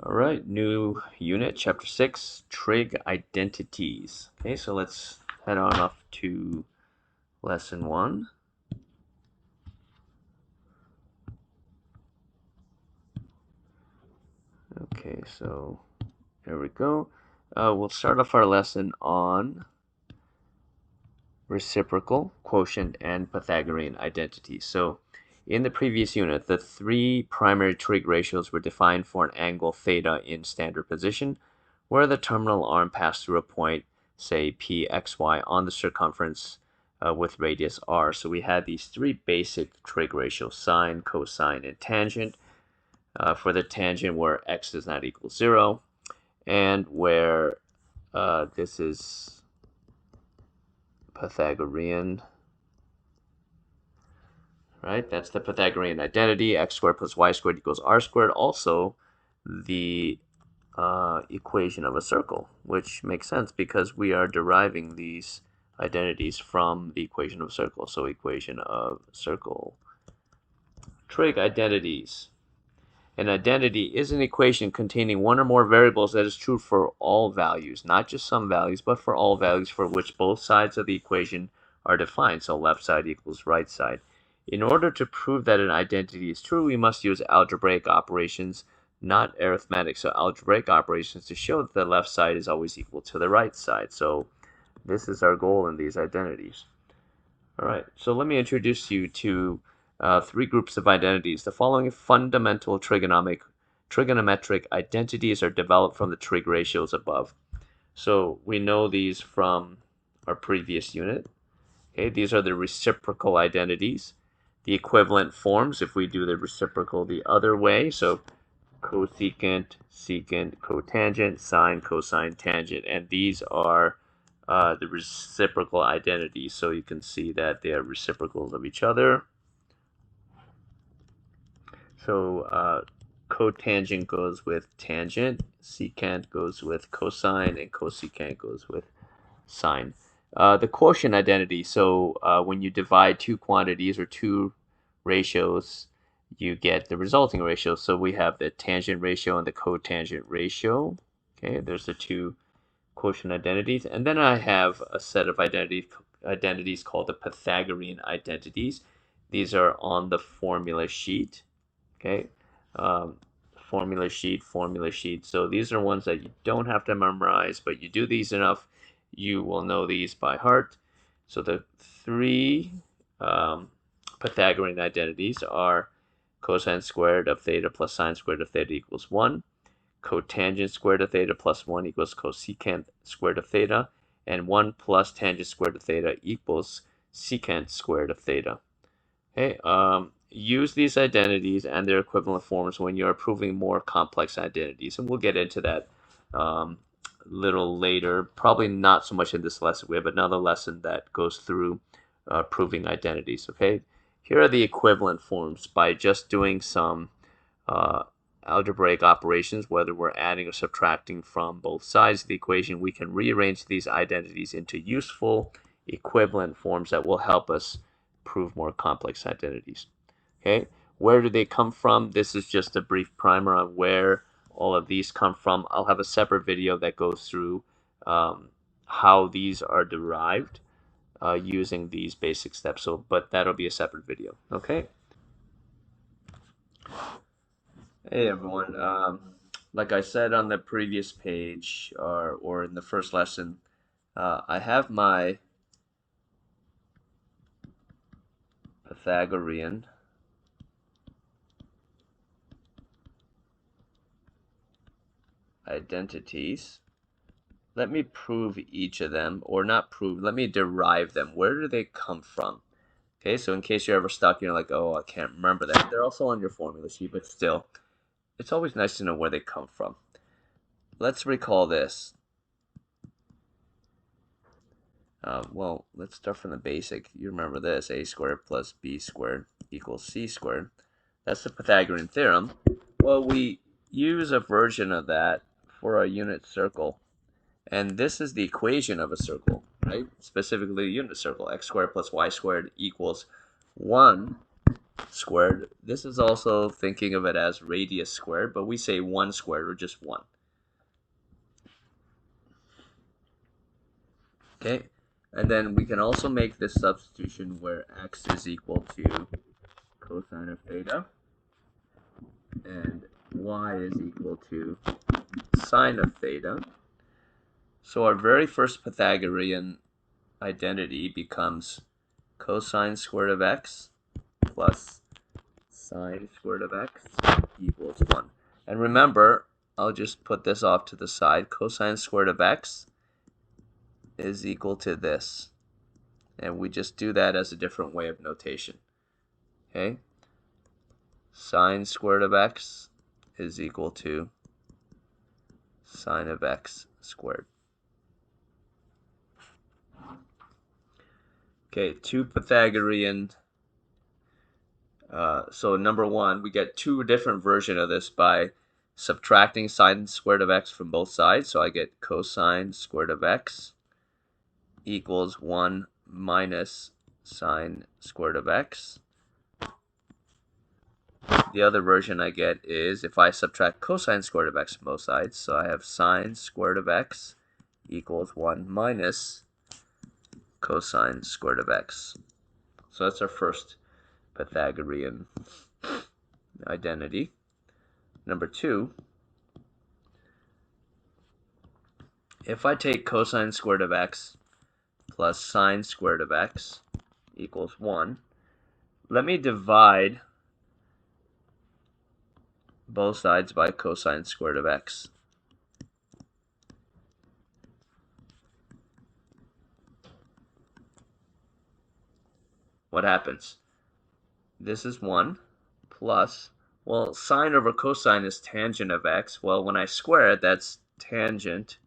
All right, new unit, chapter 6, trig identities. Okay, so let's head on up to lesson 1. Okay, so here we go. We'll start off our lesson on reciprocal, quotient, and Pythagorean identities. So in the previous unit, the three primary trig ratios were defined for an angle theta in standard position, where the terminal arm passed through a point, say pxy, on the circumference with radius r. So we had these three basic trig ratios, sine, cosine, and tangent. For the tangent where x does not equal 0, and where this is Pythagorean, right? That's the Pythagorean identity, x squared plus y squared equals r squared. Also, the equation of a circle, which makes sense because we are deriving these identities from the equation of a circle. So equation of circle. Trig identities. An identity is an equation containing one or more variables that is true for all values, not just some values, but for all values for which both sides of the equation are defined. So left side equals right side. In order to prove that an identity is true, we must use algebraic operations, not arithmetic. So algebraic operations to show that the left side is always equal to the right side. So this is our goal in these identities. All right, so let me introduce you to three groups of identities. The following fundamental trigonometric identities are developed from the trig ratios above. So we know these from our previous unit. Okay, these are the reciprocal identities. The equivalent forms, if we do the reciprocal the other way, so cosecant, secant, cotangent, sine, cosine, tangent, and these are the reciprocal identities. So you can see that they are reciprocals of each other. So cotangent goes with tangent, secant goes with cosine, and cosecant goes with sine. The quotient identity, so when you divide two quantities or two ratios, you get the resulting ratio. So we have the tangent ratio and the cotangent ratio. Okay, there's the two quotient identities. And then I have a set of identities called the Pythagorean identities. These are on the formula sheet. Okay, formula sheet. So these are ones that you don't have to memorize, but you do these enough, you will know these by heart. So the three Pythagorean identities are cosine squared of theta plus sine squared of theta equals 1, cotangent squared of theta plus 1 equals cosecant squared of theta, and 1 plus tangent squared of theta equals secant squared of theta. Okay, use these identities and their equivalent forms when you're proving more complex identities, and we'll get into that little later. Probably not so much in this lesson. We have another lesson that goes through proving identities. Okay, here are the equivalent forms. By just doing some algebraic operations, whether we're adding or subtracting from both sides of the equation, we can rearrange these identities into useful equivalent forms that will help us prove more complex identities. Okay, where do they come from? This is just a brief primer on where all of these come from. I'll have a separate video that goes through how these are derived using these basic steps. So, but that'll be a separate video. Okay. Hey everyone. Like I said on the previous page or in the first lesson, I have my Pythagorean identities. Let me prove each of them, or not prove, let me derive them. Where do they come from? Okay, so in case you're ever stuck, you're like, oh, I can't remember that. They're also on your formula sheet, but still, it's always nice to know where they come from. Let's recall this. Well, let's start from the basic. You remember this, a squared plus b squared equals c squared. That's the Pythagorean theorem. Well, we use a version of that for a unit circle. And this is the equation of a circle, right? Specifically a unit circle, x squared plus y squared equals 1 squared. This is also thinking of it as radius squared, but we say 1 squared, or just 1. Okay, and then we can also make this substitution where x is equal to cosine of theta, and y is equal to sine of theta. So our very first Pythagorean identity becomes cosine squared of x plus sine squared of x equals 1. And remember, I'll just put this off to the side. Cosine squared of x is equal to this. And we just do that as a different way of notation. Okay? Sine squared of x is equal to sine of x squared. Okay, two Pythagorean. So number one, we get two different versions of this by subtracting sine squared of x from both sides. So I get cosine squared of x equals 1 minus sine squared of x. The other version I get is if I subtract cosine squared of x from both sides. So I have sine squared of x equals 1 minus cosine squared of x. So that's our first Pythagorean identity. Number two, if I take cosine squared of x plus sine squared of x equals 1, let me divide both sides by cosine squared of x. What happens? This is 1 plus, well, sine over cosine is tangent of x. Well, when I square it, that's tangent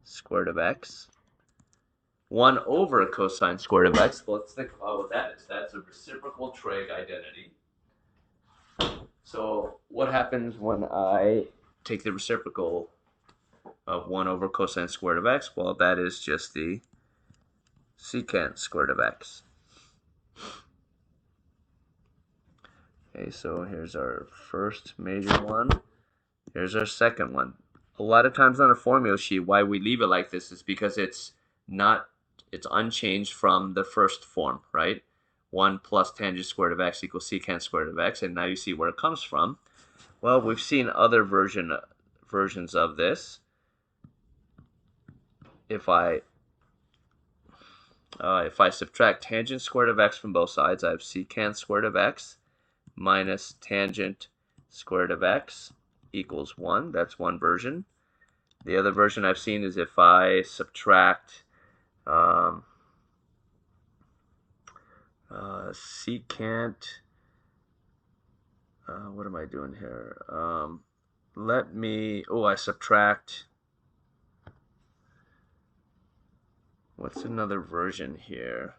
squared of x. 1 over cosine squared of x. Well, let's think about what that is. That's a reciprocal trig identity. So what happens when I take the reciprocal of 1 over cosine squared of x? Well, that is just the secant squared of x. Okay, so here's our first major one. Here's our second one. A lot of times on a formula sheet, why we leave it like this is because it's unchanged from the first form, right? 1 plus tangent squared of x equals secant squared of x, and now you see where it comes from. Well, we've seen other versions of this. If I subtract tangent squared of x from both sides, I have secant squared of x minus tangent squared of x equals 1. That's one version. The other version I've seen is if I subtract secant, what am I doing here? I subtract, what's another version here?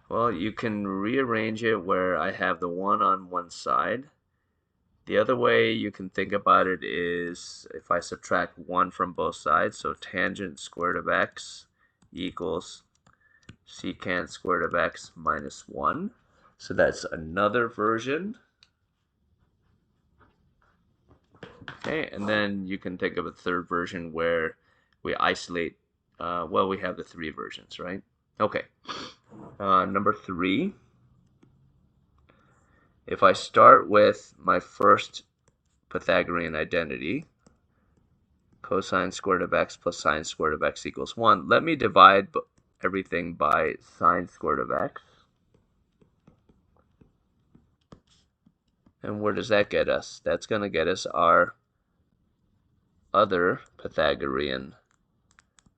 Well, you can rearrange it where I have the 1 on one side. The other way you can think about it is if I subtract 1 from both sides, so tangent squared of x equals secant squared of x minus 1. So that's another version. Okay, and then you can think of a third version where we isolate, we have the three versions, right? Okay, number 3. If I start with my first Pythagorean identity, cosine squared of x plus sine squared of x equals 1, let me divide everything by sine squared of x. And where does that get us? That's going to get us our other Pythagorean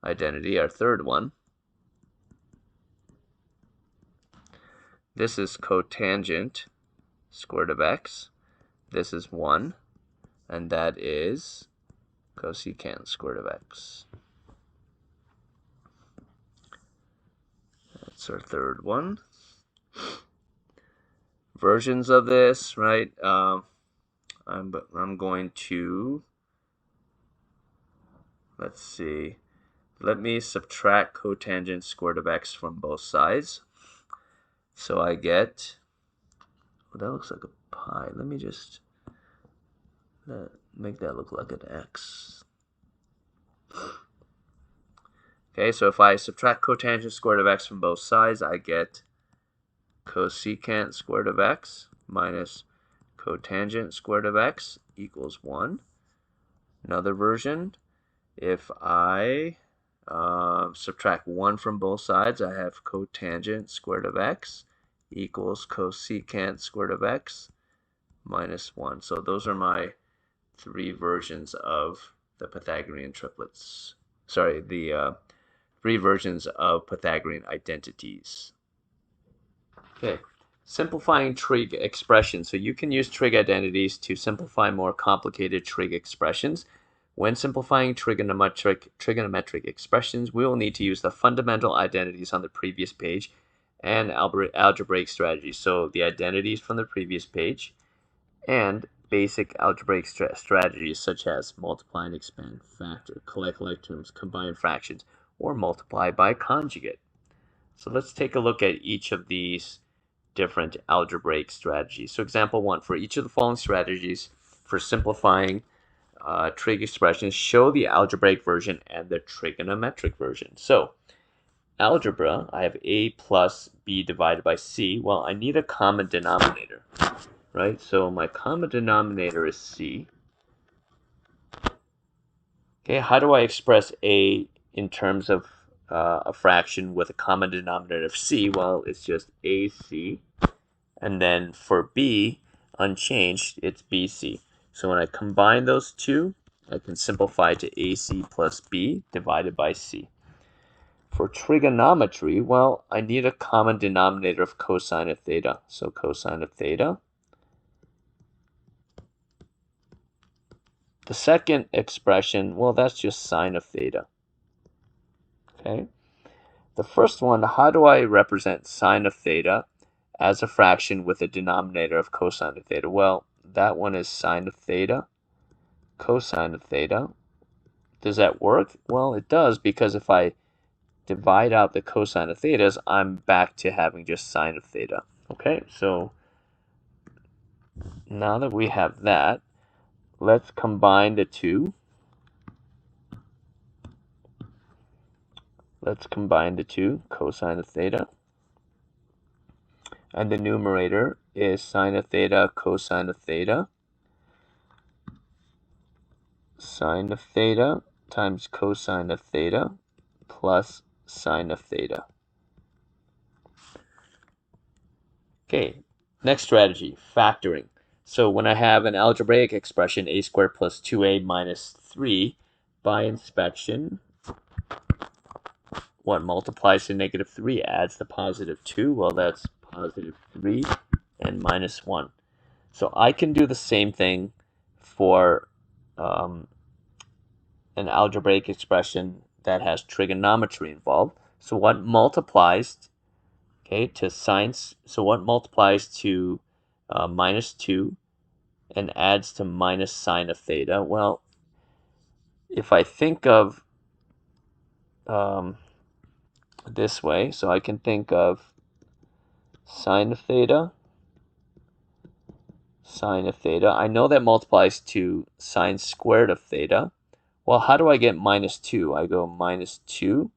identity, our third one. This is cotangent squared of x. This is 1, and that is cosecant squared of x. That's our third one. Versions of this, right? I'm going to, let's see. let me subtract cotangent squared of x from both sides. So I get, well, that looks like a pi. Let me just make that look like an x. Okay, so if I subtract cotangent squared of x from both sides, I get cosecant squared of x minus cotangent squared of x equals 1. Another version, if I subtract 1 from both sides, I have cotangent squared of x equals cosecant squared of x minus 1. So those are my 3 versions of the Pythagorean triplets. Sorry, the 3 versions of Pythagorean identities. Okay, simplifying trig expressions. So you can use trig identities to simplify more complicated trig expressions. When simplifying trigonometric expressions, we will need to use the fundamental identities on the previous page and algebraic strategies. So the identities from the previous page and basic algebraic strategies such as multiply and expand, factor, collect like terms, combine fractions, or multiply by conjugate. So let's take a look at each of these different algebraic strategies. So example 1, for each of the following strategies for simplifying trig expressions, show the algebraic version and the trigonometric version. So algebra, I have a plus b divided by c. Well, I need a common denominator, right? So my common denominator is c. Okay, how do I express a in terms of a fraction with a common denominator of c? Well, it's just ac. And then for b, unchanged, it's bc. So when I combine those two, I can simplify to ac plus b divided by c. For trigonometry, well, I need a common denominator of cosine of theta. So cosine of theta. The second expression, well, that's just sine of theta. Okay. The first one, how do I represent sine of theta as a fraction with a denominator of cosine of theta? Well, that one is sine of theta, cosine of theta. Does that work? Well, it does, because if I divide out the cosine of thetas, I'm back to having just sine of theta. Okay, so now that we have that, let's combine the two. Let's combine the two, cosine of theta. And the numerator is sine of theta, cosine of theta. Sine of theta times cosine of theta plus sine of theta. Okay, next strategy, factoring. So when I have an algebraic expression, a squared plus 2a minus 3, by inspection, what multiplies to negative 3 adds the positive 2? Well, that's positive 3 and minus 1. So I can do the same thing for an algebraic expression that has trigonometry involved. So what multiplies, okay, to sine, so what multiplies to minus 2 and adds to minus sine of theta? Well, if I think of this way, so I can think of sine of theta, sine of theta. I know that multiplies to sine squared of theta. Well, how do I get minus 2? I go minus 2.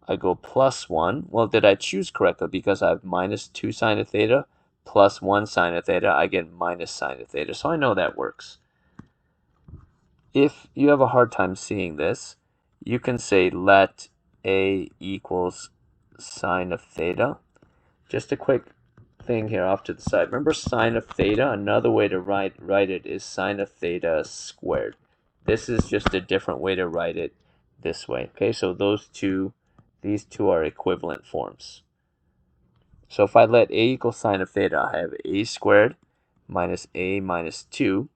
I go plus 1. Well, did I choose correctly? Because I have minus 2 sine of theta plus 1 sine of theta, I get minus sine of theta. So I know that works. If you have a hard time seeing this, you can say let a equals sine of theta. Just a quick thing here off to the side. Remember sine of theta? Another way to write it is sine of theta squared. This is just a different way to write it this way. Okay, so these two are equivalent forms. So if I let a equal sine of theta, I have a squared minus a minus 2.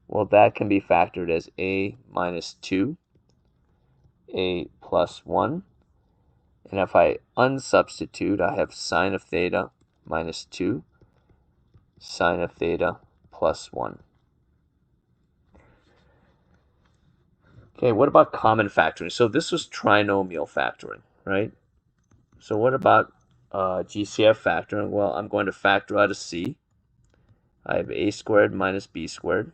Well, that can be factored as a minus 2, a plus 1. And if I unsubstitute, I have sine of theta minus 2, sine of theta plus 1. Okay, what about common factoring? So this was trinomial factoring, right? So what about GCF factoring? Well, I'm going to factor out a c. I have a squared minus b squared.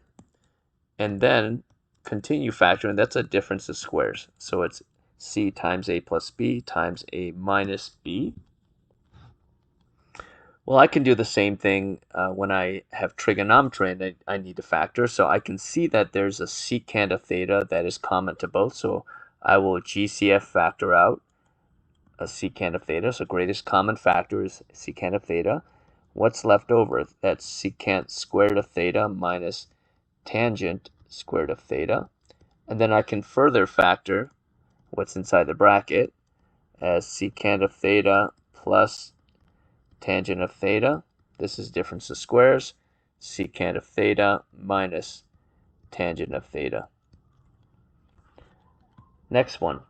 And then continue factoring. That's a difference of squares. So it's c times a plus b times a minus b. Well, I can do the same thing when I have trigonometry and I need to factor. So I can see that there's a secant of theta that is common to both. So I will GCF factor out a secant of theta. So greatest common factor is secant of theta. What's left over? That's secant squared of theta minus tangent squared of theta. And then I can further factor what's inside the bracket as secant of theta plus tangent of theta. This is difference of squares. Secant of theta minus tangent of theta. Next one.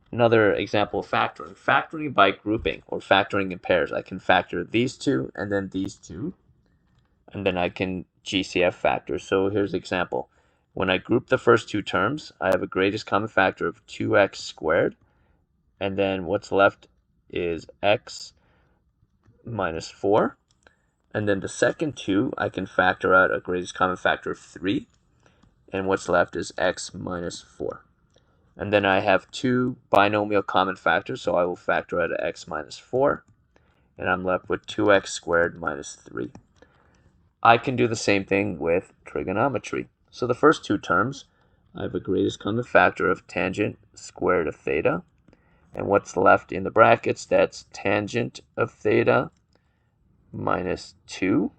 Another example of factoring. Factoring by grouping or factoring in pairs. I can factor these two and then these two. And then I can GCF factor. So here's an example. When I group the first two terms, I have a greatest common factor of 2x squared. And then what's left is x minus 4. And then the second two, I can factor out a greatest common factor of 3. And what's left is x minus 4. And then I have two binomial common factors, so I will factor out x minus 4. And I'm left with 2x squared minus 3. I can do the same thing with trigonometry. So the first two terms, I have a greatest common factor of tangent squared of theta. And what's left in the brackets, that's tangent of theta minus 2.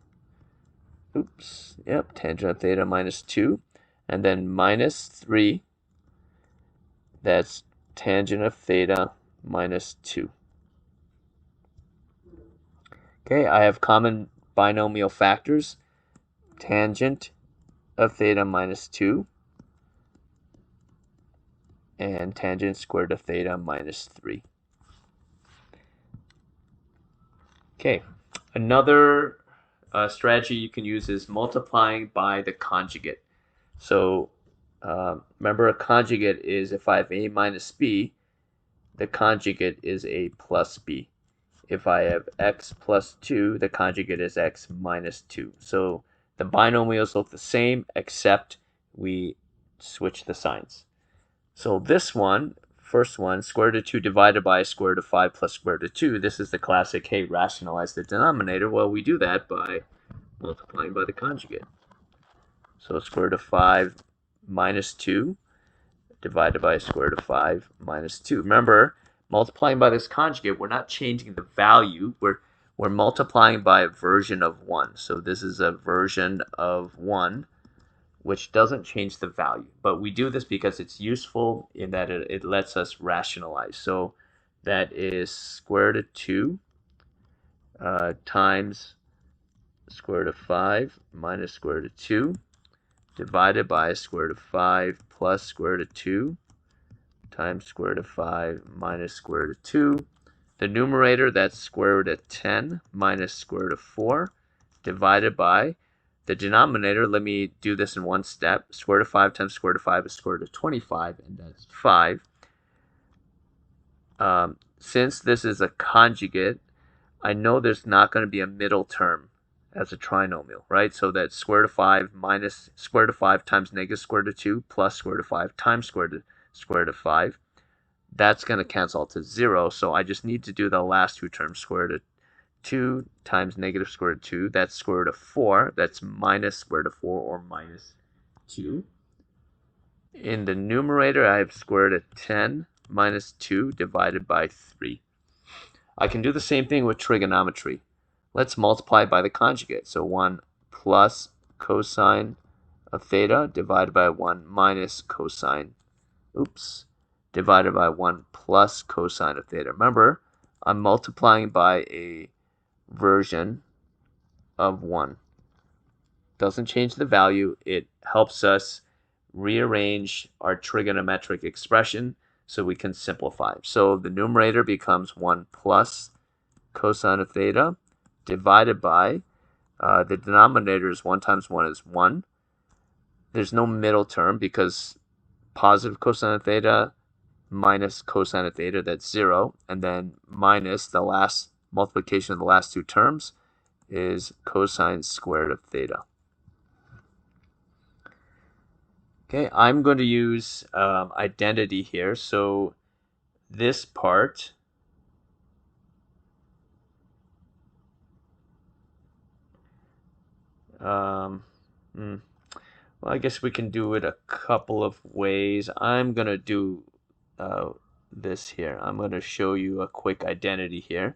Oops, yep, tangent of theta minus 2. And then minus 3, that's tangent of theta minus 2. Okay, I have common binomial factors, tangent of theta minus 2 and tangent squared of theta minus 3. Okay, another strategy you can use is multiplying by the conjugate. So remember, a conjugate is if I have a minus b, the conjugate is a plus b. If I have x plus 2, the conjugate is x minus 2. So the binomials look the same, except we switch the signs. So this one, first one, square root of 2 divided by square root of 5 plus square root of 2, this is the classic, hey, rationalize the denominator. Well, we do that by multiplying by the conjugate. So square root of 5 minus 2 divided by square root of 5 minus 2. Remember, multiplying by this conjugate, we're not changing the value. We're multiplying by a version of 1. So this is a version of 1, which doesn't change the value. But we do this because it's useful in that it lets us rationalize. So that is square root of 2 times square root of 5 minus square root of 2 divided by square root of 5 plus square root of 2 times square root of 5 minus square root of 2. The numerator, that's square root of 10 minus square root of 4 divided by the denominator. Let me do this in one step. Square root of 5 times square root of 5 is square root of 25, and that's 5. Since this is a conjugate, I know there's not going to be a middle term as a trinomial, right? So that's square root of 5 minus square root of 5 times negative square root of 2 plus square root of 5 times square root of 5. That's going to cancel out to 0, so I just need to do the last two terms. Square root of 2 times negative square root of 2, that's square root of 4. That's minus square root of 4 or minus 2. In the numerator, I have square root of 10 minus 2 divided by 3. I can do the same thing with trigonometry. Let's multiply by the conjugate. So 1 plus cosine of theta divided by 1 minus cosine, divided by 1 plus cosine of theta. Remember, I'm multiplying by a version of 1. Doesn't change the value. It helps us rearrange our trigonometric expression so we can simplify. So the numerator becomes 1 plus cosine of theta divided by the denominator is 1 times 1 is 1. There's no middle term because positive cosine of theta minus cosine of theta, that's 0, and then minus the last multiplication of the last two terms is cosine squared of theta. Okay, I'm going to use identity here. So this part, well, I guess we can do it a couple of ways. I'm going to do this here. I'm going to show you a quick identity here.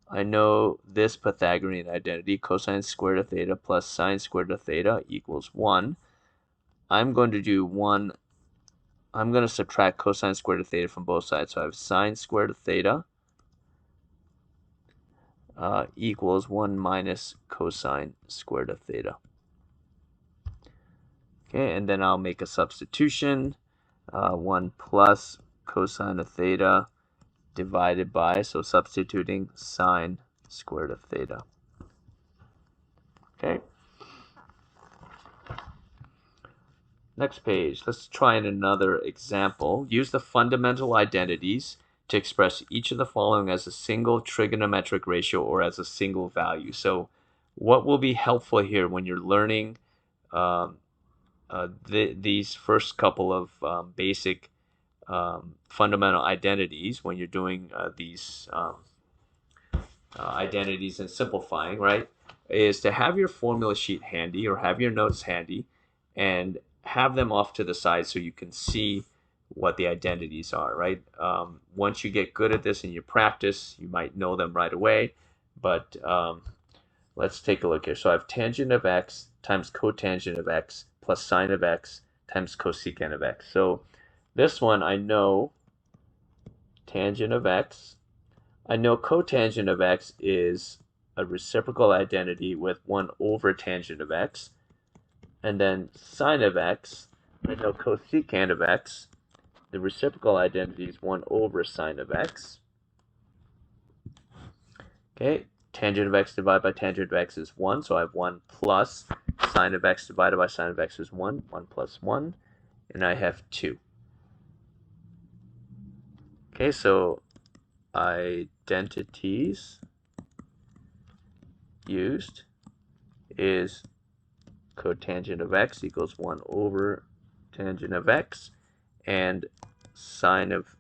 I know this Pythagorean identity, cosine squared of theta plus sine squared of theta equals 1. I'm going to subtract cosine squared of theta from both sides. So I have sine squared of theta equals 1 minus cosine squared of theta. Okay, and then I'll make a substitution. 1 plus cosine of theta divided by, so substituting sine squared of theta. Okay. Next page, let's try another example. Use the fundamental identities to express each of the following as a single trigonometric ratio or as a single value. So what will be helpful here when you're learning these first couple of basic fundamental identities, when you're doing these identities and simplifying, right, is to have your formula sheet handy or have your notes handy and have them off to the side so you can see what the identities are, right? Once you get good at this and you practice, you might know them right away, but let's take a look here. So I have tangent of x times cotangent of x plus sine of x times cosecant of x. So this one I know tangent of x. I know cotangent of x is a reciprocal identity with 1 over tangent of x. And then sine of x, I know cosecant of x, the reciprocal identity is 1 over sine of x. Okay, tangent of x divided by tangent of x is 1, so I have 1 plus sine of x divided by sine of x is 1, 1 plus 1, and I have 2. Okay, so identities used is cotangent of x equals 1 over tangent of x, and sine of,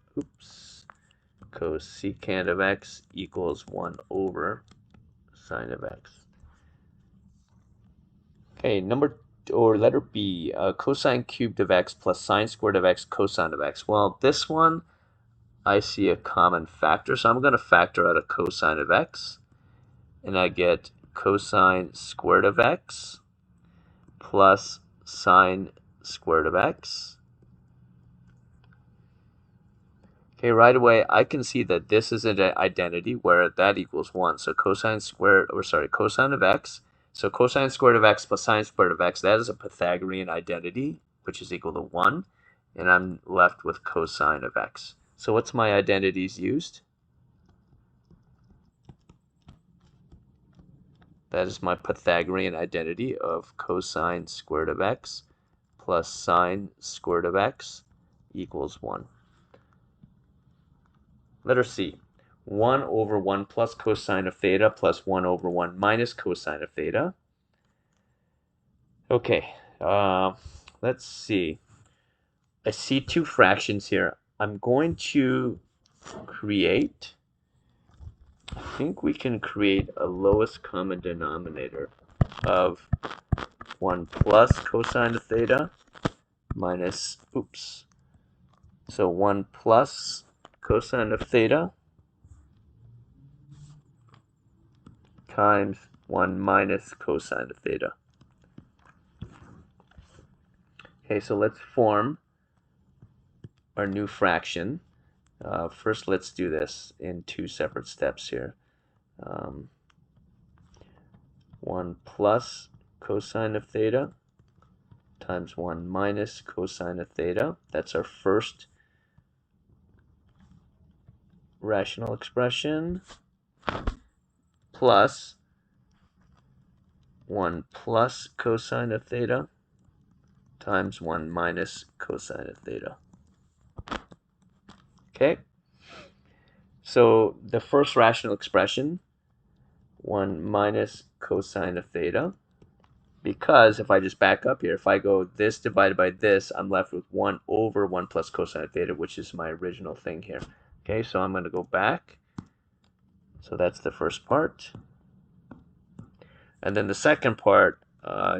cosecant of x equals 1 over sine of x. Okay, letter B, cosine cubed of x plus sine squared of x cosine of x. Well, this one, I see a common factor, so I'm going to factor out a cosine of x, and I get cosine squared of x plus sine squared of x. Okay, right away I can see that this is an identity where that equals 1. So cosine of x. So cosine squared of x plus sine squared of x, that is a Pythagorean identity, which is equal to 1. And I'm left with cosine of x. So what's my identities used? That is my Pythagorean identity of cosine squared of x plus sine squared of x equals 1. Letter C, 1 over 1 plus cosine of theta plus 1 over 1 minus cosine of theta. Okay, let's see. I see two fractions here. I'm going to create, I think we can create a lowest common denominator of 1 plus cosine of theta minus, so 1 plus cosine of theta times 1 minus cosine of theta. Okay, so let's form our new fraction. First, let's do this in two separate steps here. 1 plus cosine of theta times 1 minus cosine of theta. That's our first rational expression, plus 1 plus cosine of theta times 1 minus cosine of theta. Okay? So the first rational expression, 1 minus cosine of theta, because if I just back up here, if I go this divided by this, I'm left with 1 over 1 plus cosine of theta, which is my original thing here. Okay, so I'm going to go back. So that's the first part. And then the second part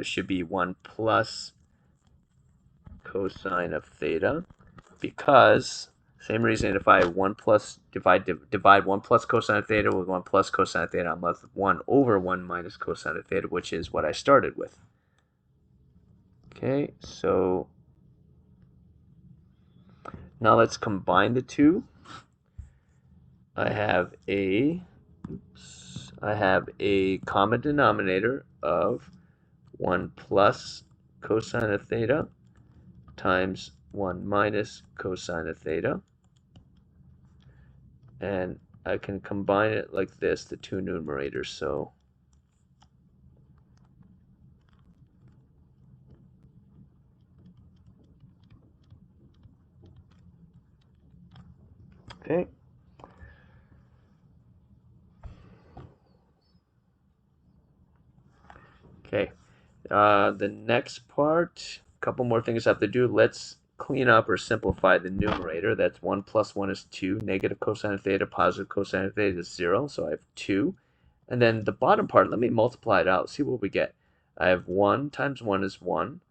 should be 1 plus cosine of theta, because same reason, if I 1 plus divide 1 plus cosine of theta with 1 plus cosine of theta, I'm left with 1 over 1 minus cosine of theta, which is what I started with. Okay, so now let's combine the two. I have a common denominator of 1 plus cosine of theta times 1 minus cosine of theta. And I can combine it like this, the two numerators. So okay. Okay. The next part, a couple more things I have to do. Let's clean up or simplify the numerator. That's 1 plus 1 is 2. Negative cosine of theta, positive cosine of theta is 0. So I have 2. And then the bottom part, let me multiply it out. See what we get. I have 1 times 1 is 1.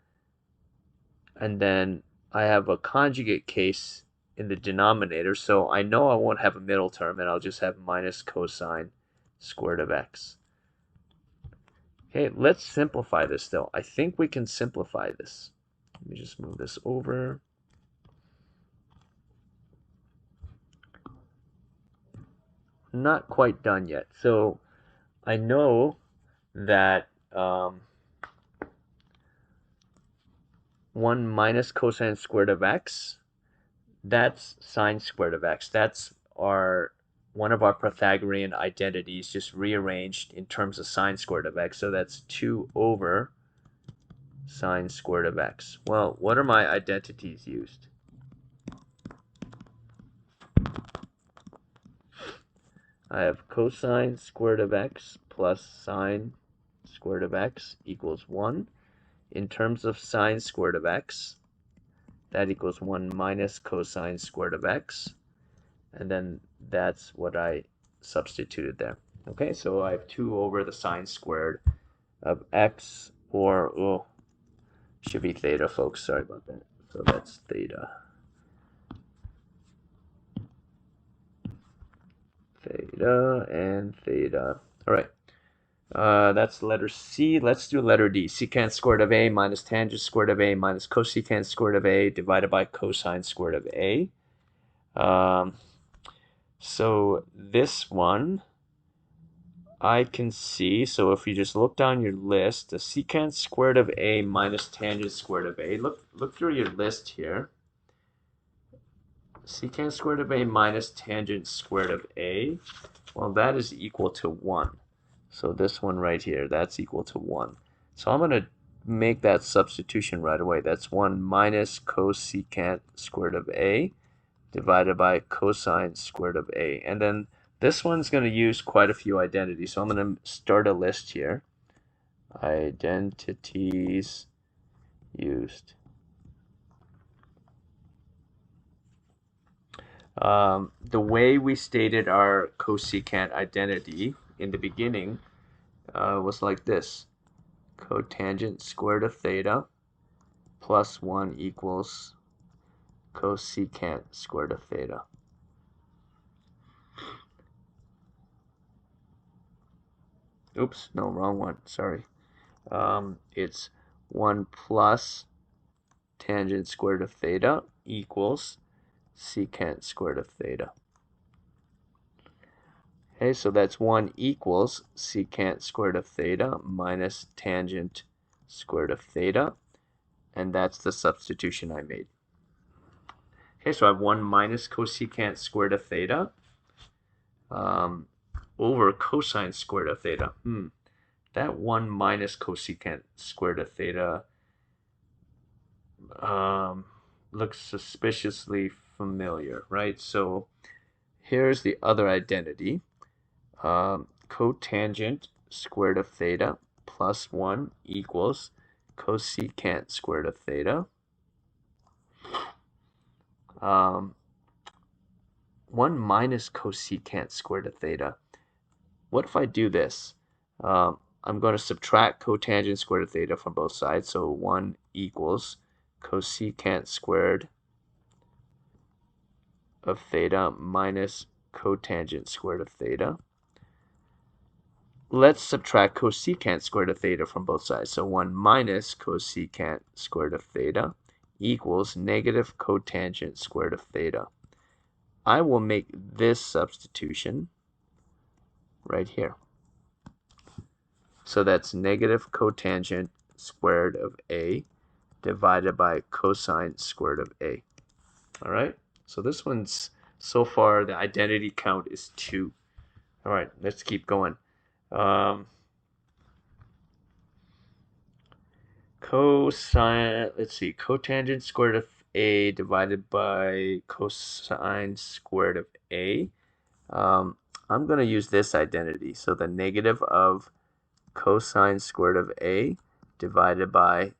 And then I have a conjugate case in the denominator. So I know I won't have a middle term, and I'll just have minus cosine squared of x. Okay, let's simplify this though. I think we can simplify this. Let me just move this over. Not quite done yet. So I know that 1 minus cosine squared of x, that's sine squared of x. That's one of our Pythagorean identities, just rearranged in terms of sine squared of x. So that's 2 over sine squared of x. Well, what are my identities used? I have cosine squared of x plus sine squared of x equals 1. In terms of sine squared of x, that equals 1 minus cosine squared of x. And then that's what I substituted there. Okay, so I have 2 over the sine squared of x, or, should be theta, folks. Sorry about that. So that's theta. Theta and theta. All right. That's letter C. Let's do letter D. Secant squared of A minus tangent squared of A minus cosecant squared of A divided by cosine squared of A. So this one I can see. So if you just look down your list, the secant squared of A minus tangent squared of A. Look through your list here. Secant squared of A minus tangent squared of A. Well, that is equal to 1. So this one right here, that's equal to 1. So I'm going to make that substitution right away. That's 1 minus cosecant squared of A divided by cosine squared of A. And then this one's going to use quite a few identities. So I'm going to start a list here. Identities used. The way we stated our cosecant identity in the beginning was like this. Cotangent squared of theta plus 1 equals cosecant squared of theta. Oops, no, wrong one, sorry. It's 1 plus tangent squared of theta equals secant squared of theta. Okay, so that's 1 equals secant squared of theta minus tangent squared of theta, and that's the substitution I made. Okay, so I have 1 minus cosecant squared of theta over cosine squared of theta. That 1 minus cosecant squared of theta, looks suspiciously familiar, right? So here's the other identity. Cotangent squared of theta plus 1 equals cosecant squared of theta. 1 minus cosecant squared of theta. What if I do this? I'm going to subtract cotangent squared of theta from both sides. So 1 equals cosecant squared of theta minus cotangent squared of theta. Let's subtract cosecant squared of theta from both sides. So 1 minus cosecant squared of theta equals negative cotangent squared of theta. I will make this substitution right here. So that's negative cotangent squared of A divided by cosine squared of A. All right, so this one's, so far the identity count is 2. All right, let's keep going. Cosine, let's see, cotangent squared of A divided by cosine squared of A. I'm going to use this identity. So the negative of cosine squared of A divided by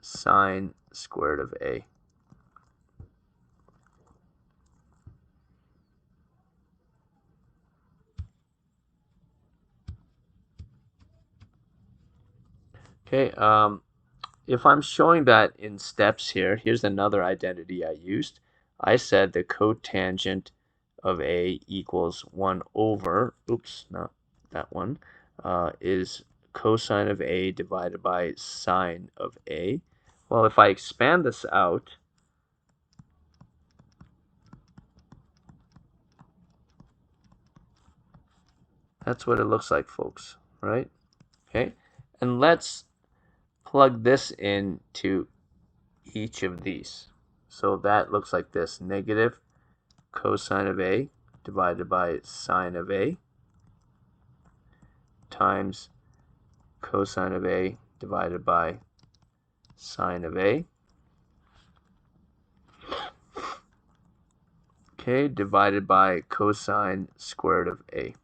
sine squared of A. Okay, if I'm showing that in steps here, here's another identity I used. I said the cotangent of A equals 1 over, oops, not that one, is cosine of A divided by sine of A. Well, if I expand this out, that's what it looks like, folks, right? Okay, and let's plug this into each of these. So that looks like this, negative cosine of A divided by sine of A times cosine of A divided by sine of A. Okay, divided by cosine squared of A.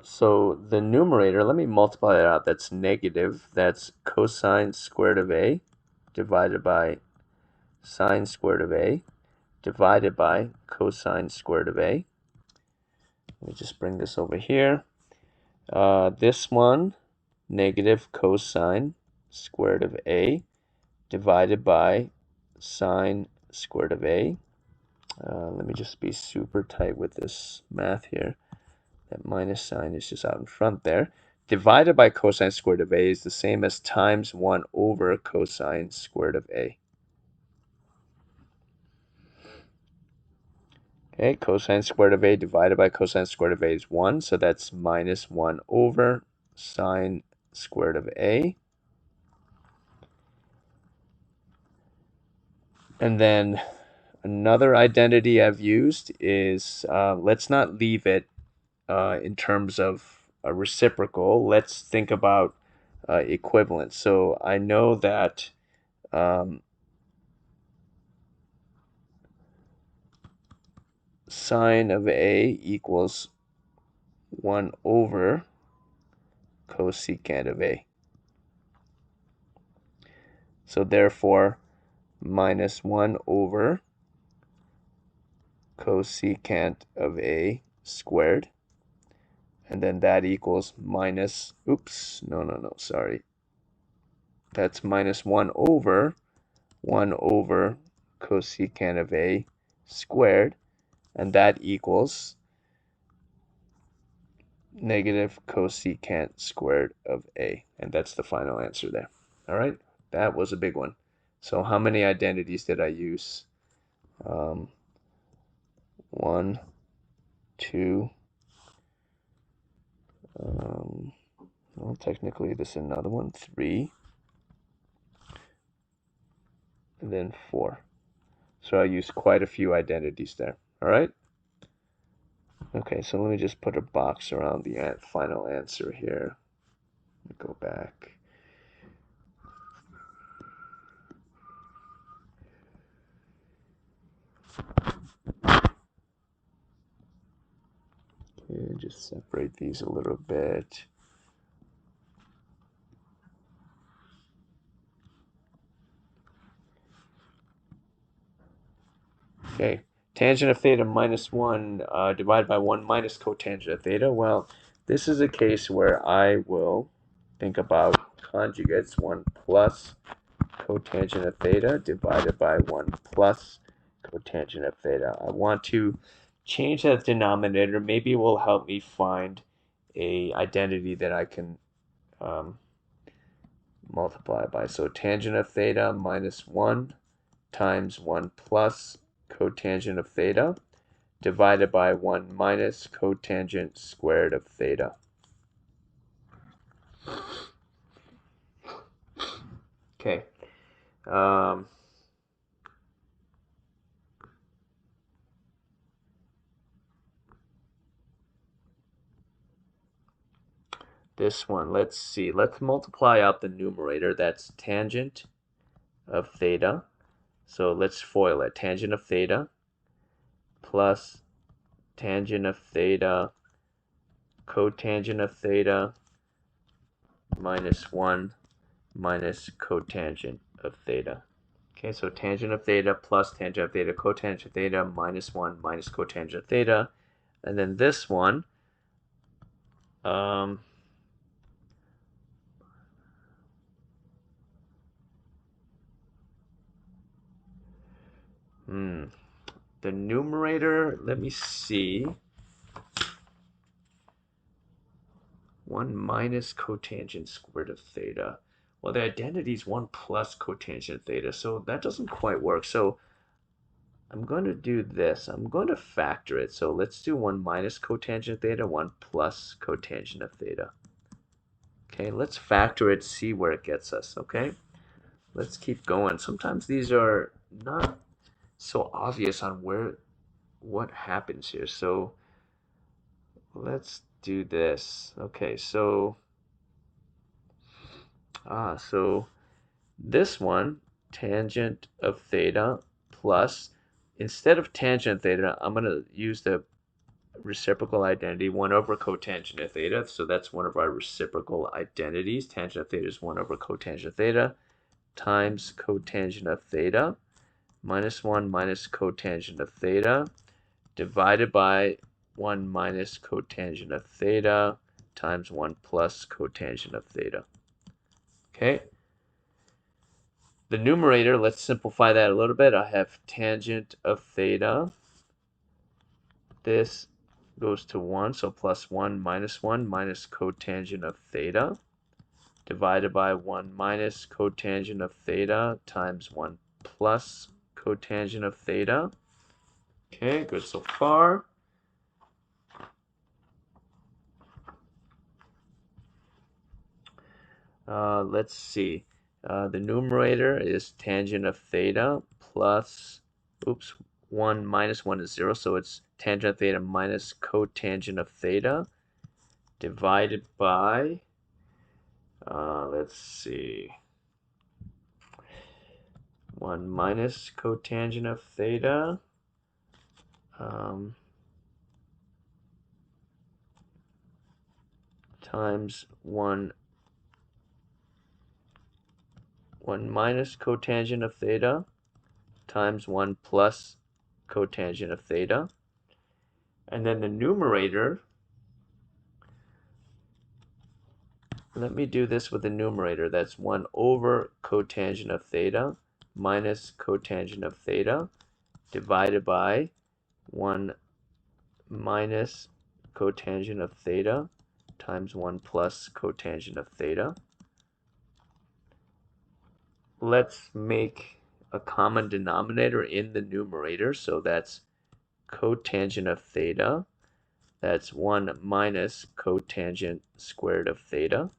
So the numerator, let me multiply that out. That's negative. That's cosine squared of A divided by sine squared of A divided by cosine squared of A. Let me just bring this over here. This one, negative cosine squared of A divided by sine squared of A. Let me just be super tight with this math here. That minus sign is just out in front there. Divided by cosine squared of A is the same as times 1 over cosine squared of A. Okay, cosine squared of A divided by cosine squared of A is 1, so that's minus 1 over sine squared of A. And then another identity I've used is, let's not leave it in terms of a reciprocal. Let's think about equivalence. So I know that sine of A equals 1 over cosecant of A. So therefore, minus 1 over cosecant of A squared. And then that equals minus, oops, no, sorry. That's minus 1 over cosecant of A squared. And that equals negative cosecant squared of A. And that's the final answer there. All right, that was a big one. So how many identities did I use? 1, 2, well, technically this is another one, 3, and then 4. So I used quite a few identities there. All right. Okay, so let me just put a box around the final answer here. Let me go back. Okay, just separate these a little bit. Okay, tangent of theta minus 1 divided by 1 minus cotangent of theta. Well, this is a case where I will think about conjugates. 1 plus cotangent of theta divided by 1 plus cotangent of theta. I want to change that denominator. Maybe it will help me find a identity that I can multiply by. So tangent of theta minus 1 times 1 plus cotangent of theta divided by 1 minus cotangent squared of theta. Okay. This one, let's see. Let's multiply out the numerator. That's tangent of theta. So let's FOIL it. Tangent of theta plus tangent of theta cotangent of theta minus 1 minus cotangent of theta. Okay, so tangent of theta plus tangent of theta cotangent of theta minus 1 minus cotangent of theta. And then this one, the numerator, let me see. 1 minus cotangent squared of theta. Well, the identity is 1 plus cotangent theta, so that doesn't quite work. So I'm going to do this. I'm going to factor it. So let's do 1 minus cotangent theta, 1 plus cotangent of theta. Okay, let's factor it, see where it gets us, okay? Let's keep going. Sometimes these are not so obvious on what happens here. So let's do this. Okay, so this one, tangent of theta plus, instead of tangent theta, I'm going to use the reciprocal identity, 1 over cotangent of theta. So that's one of our reciprocal identities. Tangent of theta is 1 over cotangent of theta times cotangent of theta minus 1 minus cotangent of theta divided by 1 minus cotangent of theta times 1 plus cotangent of theta. Okay. The numerator, let's simplify that a little bit. I have tangent of theta. This goes to 1, so plus 1 minus cotangent of theta divided by 1 minus cotangent of theta times 1 plus cotangent of theta. Okay, good so far. Let's see. The numerator is tangent of theta plus, 1 minus 1 is 0, so it's tangent of theta minus cotangent of theta divided by, let's see, 1 minus cotangent of theta times 1 minus cotangent of theta times 1 plus cotangent of theta. And then the numerator, let me do this with the numerator. That's 1 over cotangent of theta minus cotangent of theta divided by 1 minus cotangent of theta times 1 plus cotangent of theta. Let's make a common denominator in the numerator. So that's cotangent of theta. That's 1 minus cotangent squared of theta.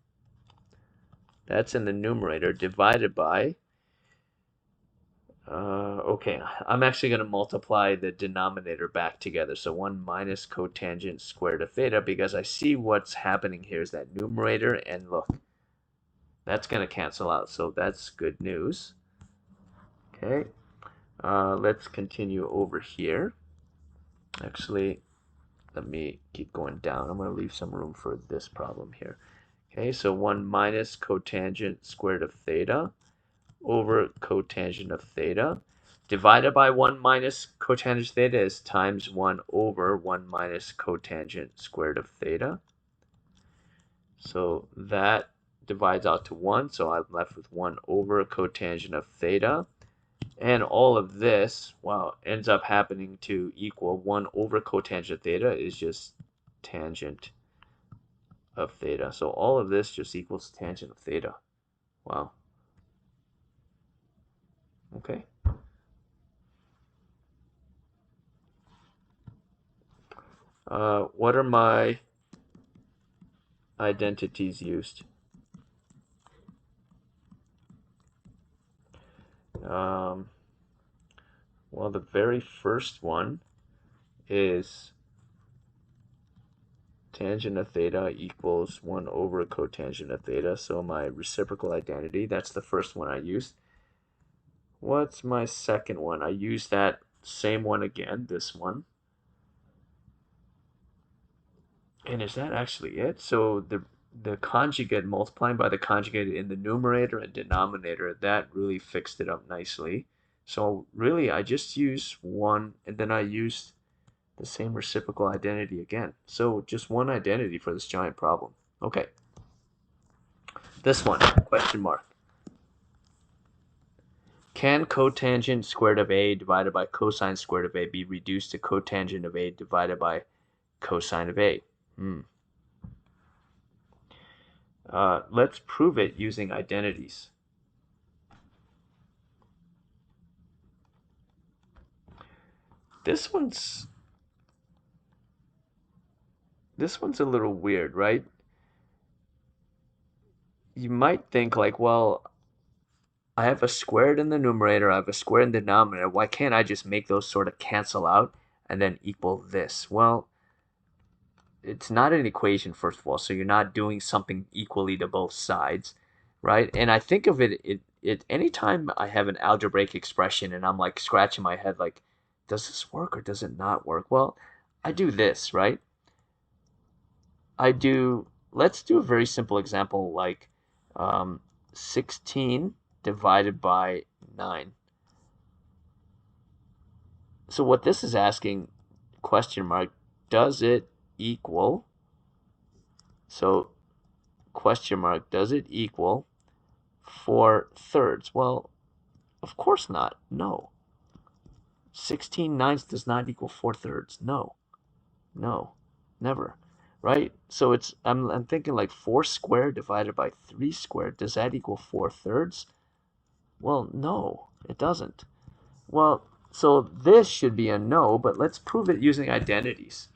That's in the numerator divided by, okay, I'm actually going to multiply the denominator back together. So 1 minus cotangent squared of theta, because I see what's happening here is that numerator, and look, that's going to cancel out. So that's good news. Okay, Let's continue over here. Actually, let me keep going down. I'm going to leave some room for this problem here. Okay, so 1 minus cotangent squared of theta over cotangent of theta divided by 1 minus cotangent theta is times 1 over 1 minus cotangent squared of theta. So that divides out to 1, so I'm left with 1 over cotangent of theta. And all of this, well, ends up happening to equal 1 over cotangent theta is just tangent of theta. So all of this just equals tangent of theta. Wow. Okay. What are my identities used? Well, the very first one is tangent of theta equals 1 over cotangent of theta. So my reciprocal identity, that's the first one I used. What's my second one? I used that same one again, this one. And is that actually it? So the conjugate, multiplying by the conjugate in the numerator and denominator, that really fixed it up nicely. So really, I just used one, and then I used the same reciprocal identity again. So just one identity for this giant problem. Okay. This one, question mark. Can cotangent squared of a divided by cosine squared of a be reduced to cotangent of a divided by cosine of a? Let's prove it using identities. This one's a little weird, right? You might think like, well, I have a squared in the numerator, I have a squared in the denominator. Why can't I just make those sort of cancel out and then equal this? Well, it's not an equation, first of all, so you're not doing something equally to both sides, right? And I think of it anytime I have an algebraic expression and I'm like scratching my head like, does this work or does it not work? Well, I do this, right? Let's do a very simple example like 16 divided by 9. So what this is asking, question mark, does it equal, so question mark, does it equal 4/3? Well, of course not. No. 16/9 does not equal 4/3. No. No. Never. Right? So I'm thinking like 4 squared divided by 3 squared. Does that equal 4/3? Well, no, it doesn't. Well, so this should be a no, but let's prove it using identities.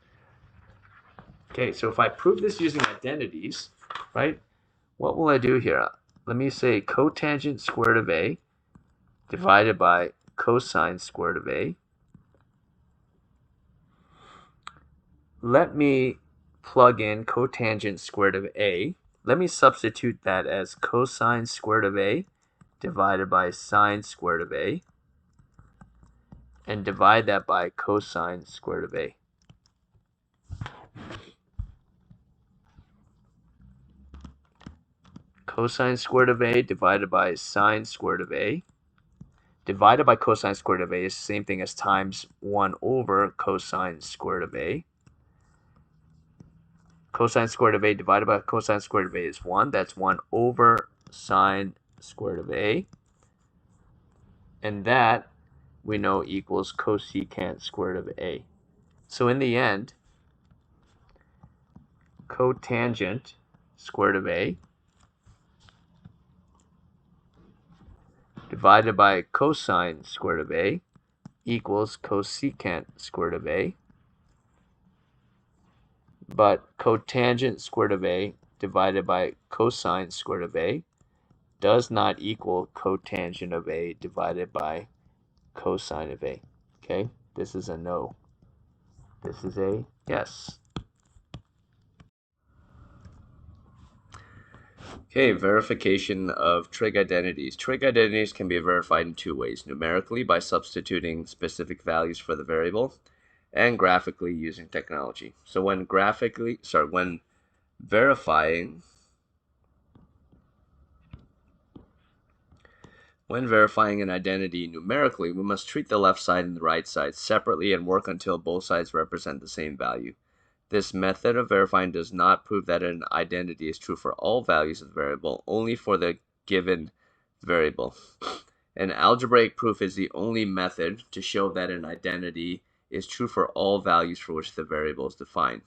Okay, so if I prove this using identities, right, what will I do here? Let me say cotangent squared of a divided by cosine squared of a. Let me plug in cotangent squared of a. Let me substitute that as cosine squared of a divided by sine squared of a, and divide that by cosine squared of a. Cosine squared of a divided by sine squared of a divided by cosine squared of a is the same thing as times 1 over cosine squared of a. Cosine squared of a divided by cosine squared of a is 1. That's 1 over sine squared of a. And that, we know, equals cosecant squared of a. So in the end, cotangent squared of a divided by cosine squared of a equals cosecant squared of a. But cotangent squared of a divided by cosine squared of a does not equal cotangent of a divided by cosine of a. Okay, this is a no. This is a yes. Okay, verification of trig identities. Trig identities can be verified in two ways: numerically by substituting specific values for the variable, and graphically using technology. So when verifying When verifying an identity numerically, we must treat the left side and the right side separately and work until both sides represent the same value. This method of verifying does not prove that an identity is true for all values of the variable, only for the given variable. An algebraic proof is the only method to show that an identity is true for all values for which the variable is defined.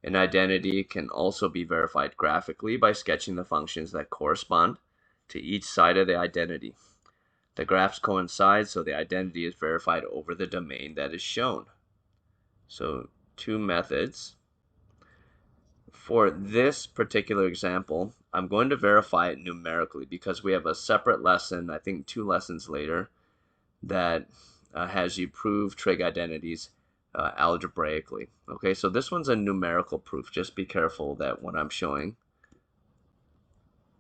An identity can also be verified graphically by sketching the functions that correspond to each side of the identity. The graphs coincide, so the identity is verified over the domain that is shown. So two methods. For this particular example, I'm going to verify it numerically because we have a separate lesson, I think 2 lessons later, that has you prove trig identities algebraically. Okay, so this one's a numerical proof. Just be careful that when I'm showing,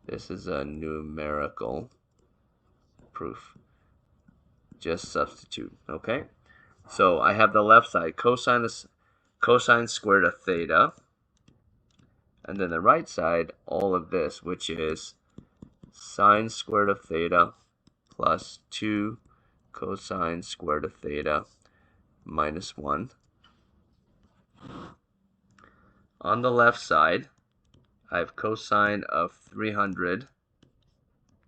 this is a numerical proof. Just substitute. Okay, so I have the left side, cosine squared of theta, and then the right side, all of this, which is sine squared of theta plus 2 cosine squared of theta minus 1. On the left side, I have cosine of 300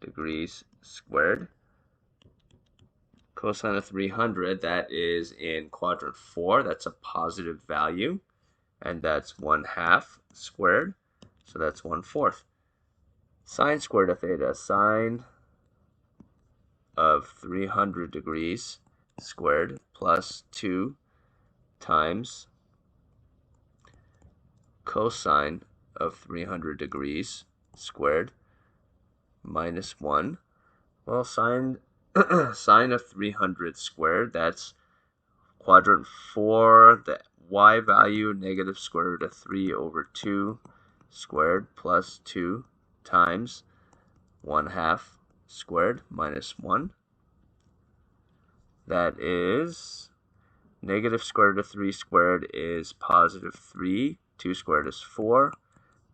degrees squared. Cosine of 300, that is in quadrant 4. That's a positive value. And that's 1/2 squared. So that's 1/4. Sine squared of theta, sine of 300 degrees squared plus 2 times cosine of 300 degrees squared minus 1. Well, sine of 300 squared, that's quadrant 4, the y value, negative square root of 3 over 2 squared plus 2 times 1/2 squared minus 1. That is negative square root of 3 squared is positive 3. 2 squared is 4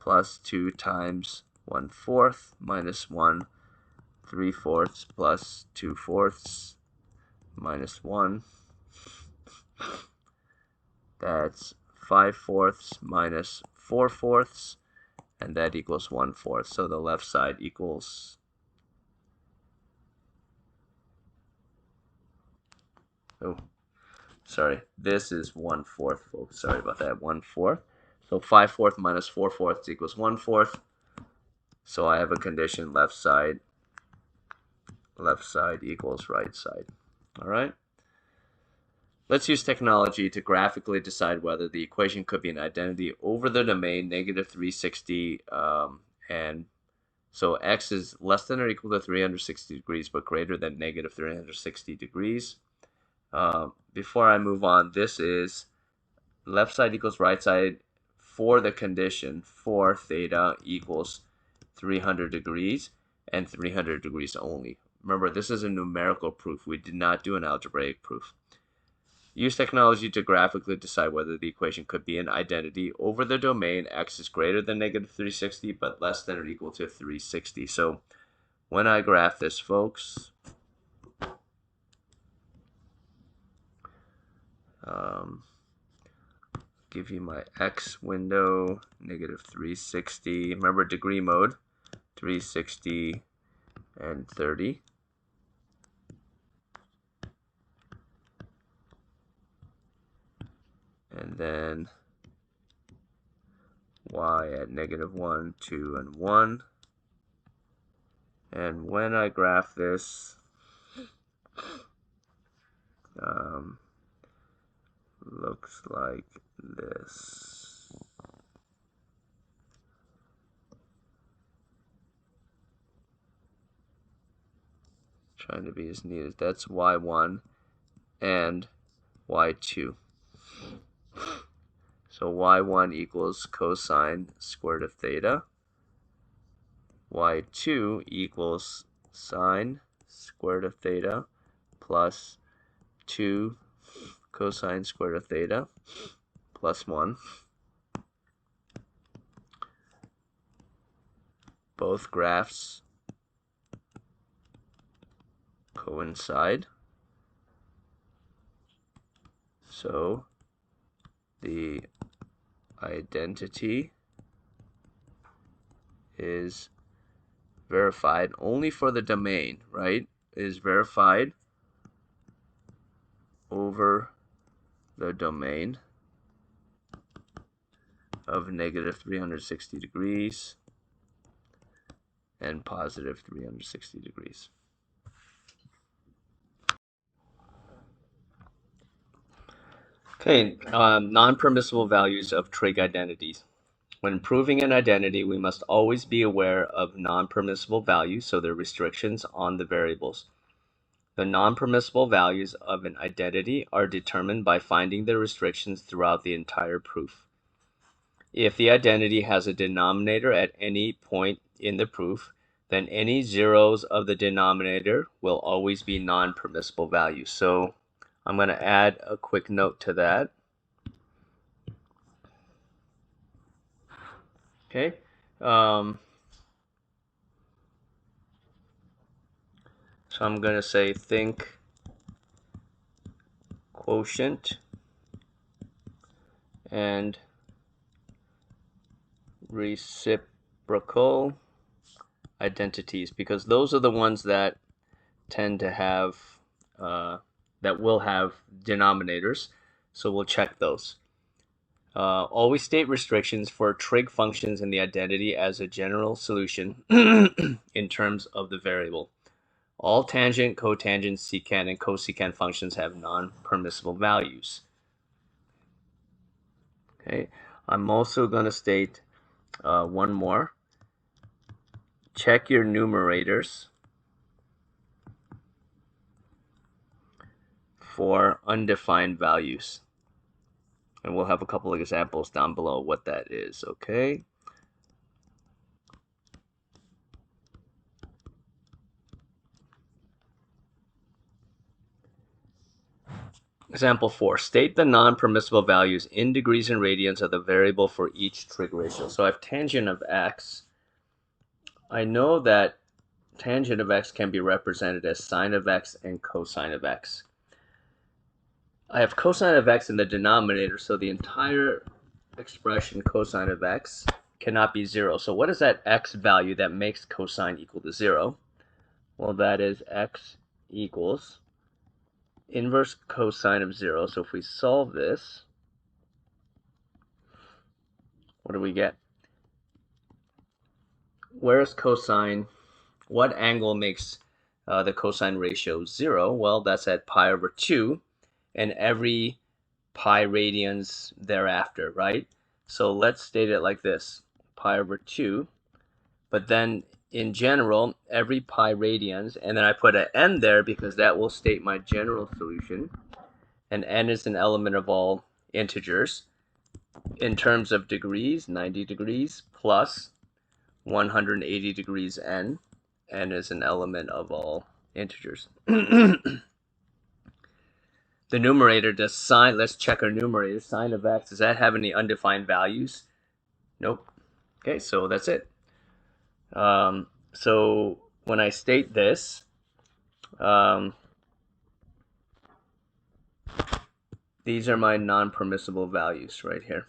plus 2 times 1/4 minus 1. 3/4 plus 2/4 minus 1. That's 5/4 minus 4/4, and that equals 1/4. So the left side equals, this is 1/4, folks. Sorry about that, 1/4. So 5/4 minus 4/4 equals 1/4. So I have a condition left side equals right side. All right. Let's use technology to graphically decide whether the equation could be an identity over the domain negative 360, and so x is less than or equal to 360 degrees but greater than negative 360 degrees. Before I move on, this is left side equals right side for the condition for theta equals 300 degrees and 300 degrees only. Remember, this is a numerical proof. We did not do an algebraic proof. Use technology to graphically decide whether the equation could be an identity over the domain x is greater than negative 360 but less than or equal to 360. So when I graph this, folks, give you my x window, negative 360. Remember degree mode, 360 and 30. And then y at negative 1, 2, and 1. And when I graph this, looks like this. Trying to be as neat as that's y1 and y2. So y1 equals cosine squared of theta. y2 equals sine squared of theta plus 2 cosine squared of theta plus 1. Both graphs coincide. So the identity is verified only for the domain, right? Is verified over the domain of negative 360 degrees and positive 360 degrees. Okay, non-permissible values of trig identities. When proving an identity, we must always be aware of non-permissible values, so they're restrictions on the variables. The non-permissible values of an identity are determined by finding the restrictions throughout the entire proof. If the identity has a denominator at any point in the proof, then any zeros of the denominator will always be non-permissible values. So I'm going to add a quick note to that. Okay. So I'm going to say think quotient and reciprocal identities, because those are the ones that tend to have that will have denominators, so we'll check those. Always state restrictions for trig functions in the identity as a general solution in terms of the variable. All tangent, cotangent, secant, and cosecant functions have non-permissible values. Okay, I'm also going to state one more. Check your numerators for undefined values. And we'll have a couple of examples down below what that is, okay? Example 4, state the non-permissible values in degrees and radians of the variable for each trig ratio. So I have tangent of x. I know that tangent of x can be represented as sine of x and cosine of x. I have cosine of x in the denominator, so the entire expression cosine of x cannot be 0. So what is that x value that makes cosine equal to 0? Well, that is x equals inverse cosine of 0. So if we solve this, what do we get? Where is cosine? What angle makes the cosine ratio 0? Well, that's at pi over 2, and every pi radians thereafter, right? So let's state it like this, pi over 2, but then in general, every pi radians, and then I put an n there because that will state my general solution, and n is an element of all integers. In terms of degrees, 90 degrees plus 180 degrees n is an element of all integers. The numerator does sine. Let's check our numerator. Sine of x, does that have any undefined values? Nope. Okay, so that's it. So when I state this, these are my non-permissible values right here,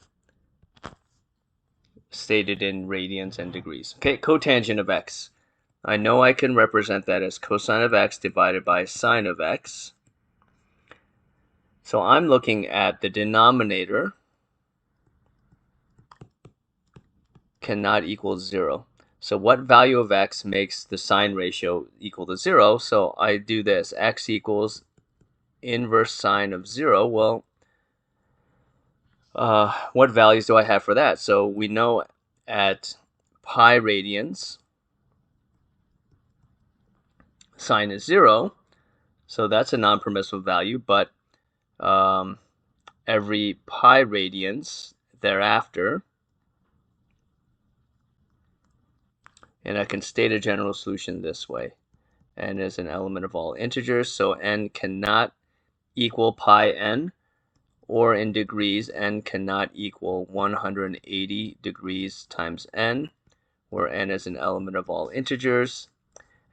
stated in radians and degrees. Okay, cotangent of x. I know I can represent that as cosine of x divided by sine of x. So I'm looking at the denominator cannot equal 0. So what value of x makes the sine ratio equal to 0? So I do this, x equals inverse sine of 0. Well, what values do I have for that? So we know at pi radians, sine is 0. So that's a non-permissible value, but every pi radians thereafter And I can state a general solution this way. N is an element of all integers, so n cannot equal pi n, or in degrees, n cannot equal 180 degrees times n, where n is an element of all integers,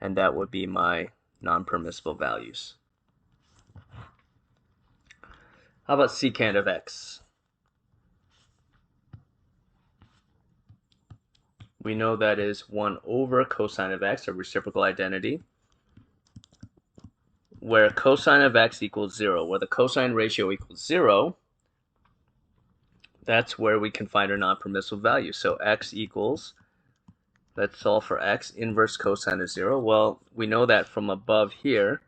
and that would be my non-permissible values. How about secant of x? We know that is 1 over cosine of x, a reciprocal identity, where cosine of x equals 0, where the cosine ratio equals 0, that's where we can find our non-permissible value. So x equals, let's solve for x, inverse cosine of 0. Well, we know that from above here,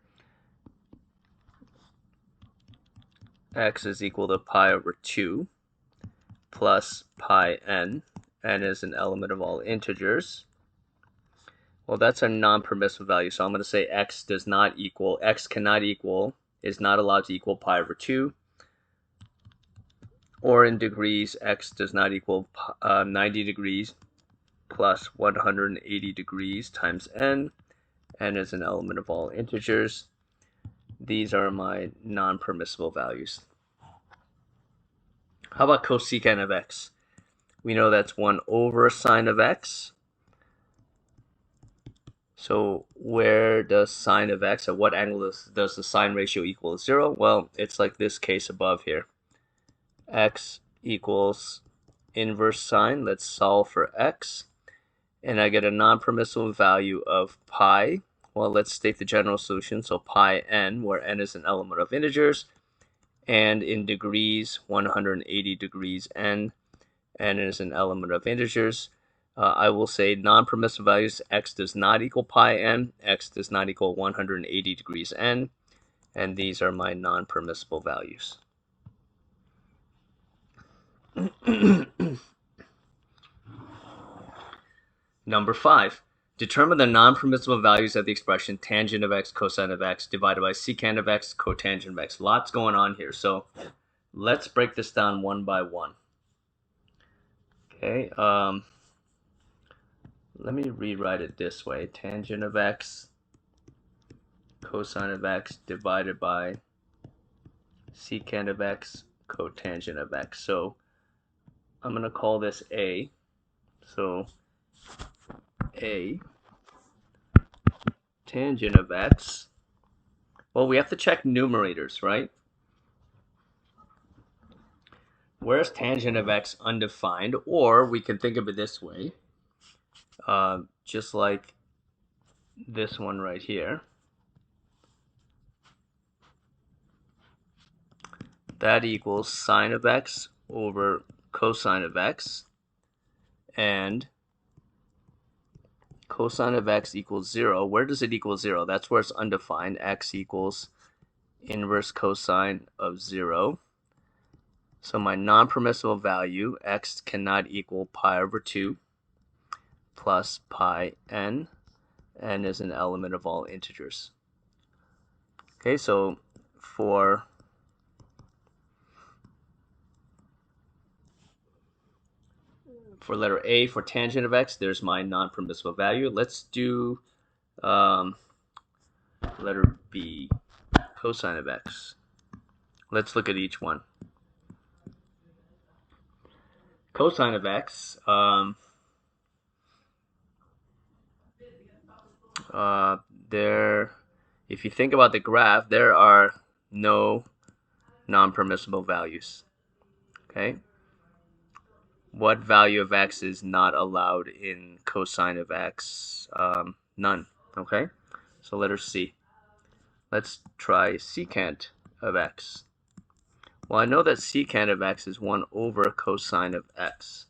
x is equal to pi over 2 plus pi n. N is an element of all integers. Well, that's a non-permissible value, so I'm going to say x does not equal, x cannot equal, is not allowed to equal pi over 2. Or in degrees, x does not equal 90 degrees plus 180 degrees times n. N is an element of all integers. These are my non-permissible values. How about cosecant of x? We know that's 1 over sine of x. So where does sine of x, at what angle does the sine ratio equal 0? Well, it's like this case above here. X equals inverse sine. Let's solve for x. And I get a non-permissible value of pi. Well, let's state the general solution. So pi n, where n is an element of integers. And in degrees, 180 degrees n. N is an element of integers. I will say non-permissible values, x does not equal pi n, x does not equal 180 degrees n, and these are my non-permissible values. Number 5. Determine the non-permissible values of the expression tangent of x cosine of x divided by secant of x cotangent of x. Lots going on here, so let's break this down one by one. Okay, let me rewrite it this way. Tangent of x cosine of x divided by secant of x cotangent of x. So I'm going to call this a. So a tangent of x. Well, we have to check numerators, right? Where's tangent of x undefined? Or we can think of it this way, just like this one right here. That equals sine of x over cosine of x, and cosine of x equals 0. Where does it equal 0? That's where it's undefined. X equals inverse cosine of 0. So my non-permissible value, x cannot equal pi over 2 plus pi n. N is an element of all integers. Okay, so for letter A, for tangent of x, there's my non-permissible value. Let's do letter B, cosine of x. Let's look at each one. Cosine of x, if you think about the graph, there are no non-permissible values. Okay? What value of x is not allowed in cosine of x? None. Okay? So letter C. Let's try secant of x. Well, I know that secant of x is 1 over cosine of x.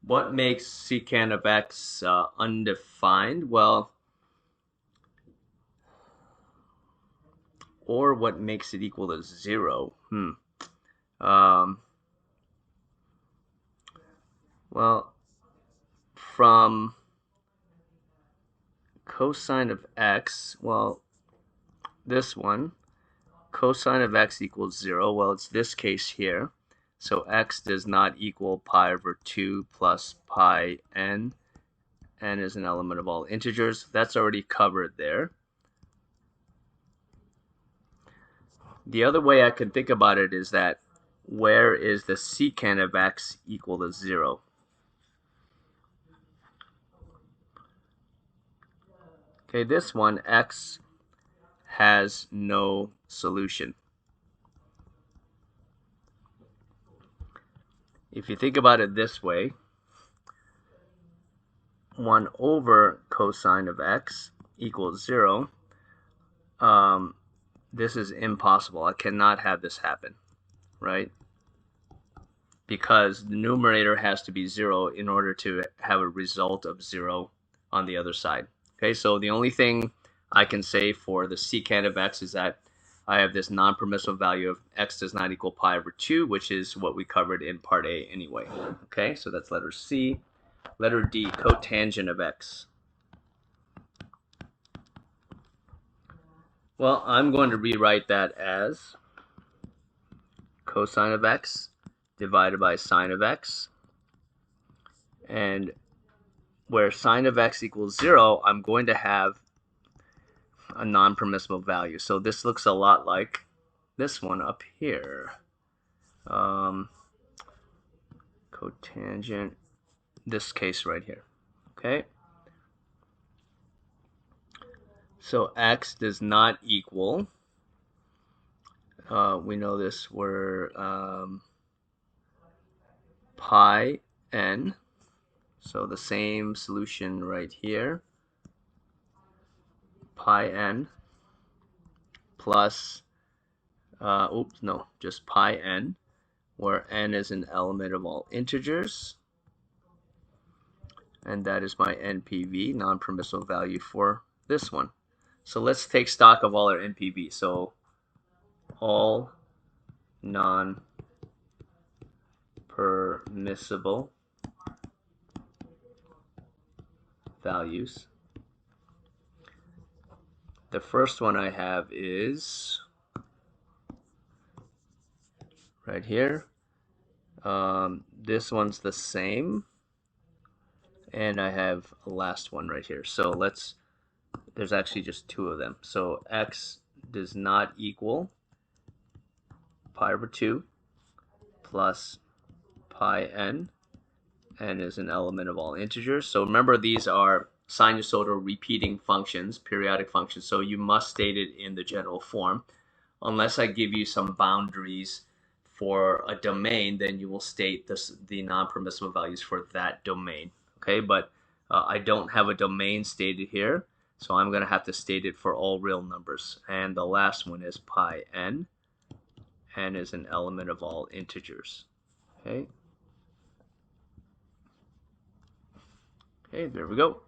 What makes secant of x undefined? Well, or what makes it equal to 0? Well, from cosine of x, well, this one, cosine of x equals 0. Well, it's this case here. So x does not equal pi over 2 plus pi n. N is an element of all integers. That's already covered there. The other way I can think about it is that where is the secant of x equal to 0? Okay, this one, x has no solution. If you think about it this way, 1 over cosine of x equals 0. This is impossible. I cannot have this happen, right? Because the numerator has to be 0 in order to have a result of 0 on the other side. Okay, so the only thing I can say for the secant of x is that I have this non-permissive value of x does not equal pi over 2, which is what we covered in part A anyway. Okay, so that's letter C. Letter D, cotangent of x. Well, I'm going to rewrite that as cosine of x divided by sine of x. And where sine of x equals 0, I'm going to have a non-permissible value. So this looks a lot like this one up here. Cotangent, this case right here. Okay. So x does not equal, we know this, were pi n. So the same solution right here, pi n plus, just pi n, where n is an element of all integers. And that is my NPV, non-permissible value for this one. So let's take stock of all our NPV. So all non-permissible values. The first one I have is right here. This one's the same. And I have a last one right here. So there's actually just two of them. So x does not equal pi over 2 plus pi n. N is an element of all integers. So remember, these are sinusoidal repeating functions, periodic functions. So you must state it in the general form. Unless I give you some boundaries for a domain, then you will state the non-permissible values for that domain. Okay, but I don't have a domain stated here, so I'm going to have to state it for all real numbers. And the last one is pi n. N is an element of all integers. Okay. Okay, there we go.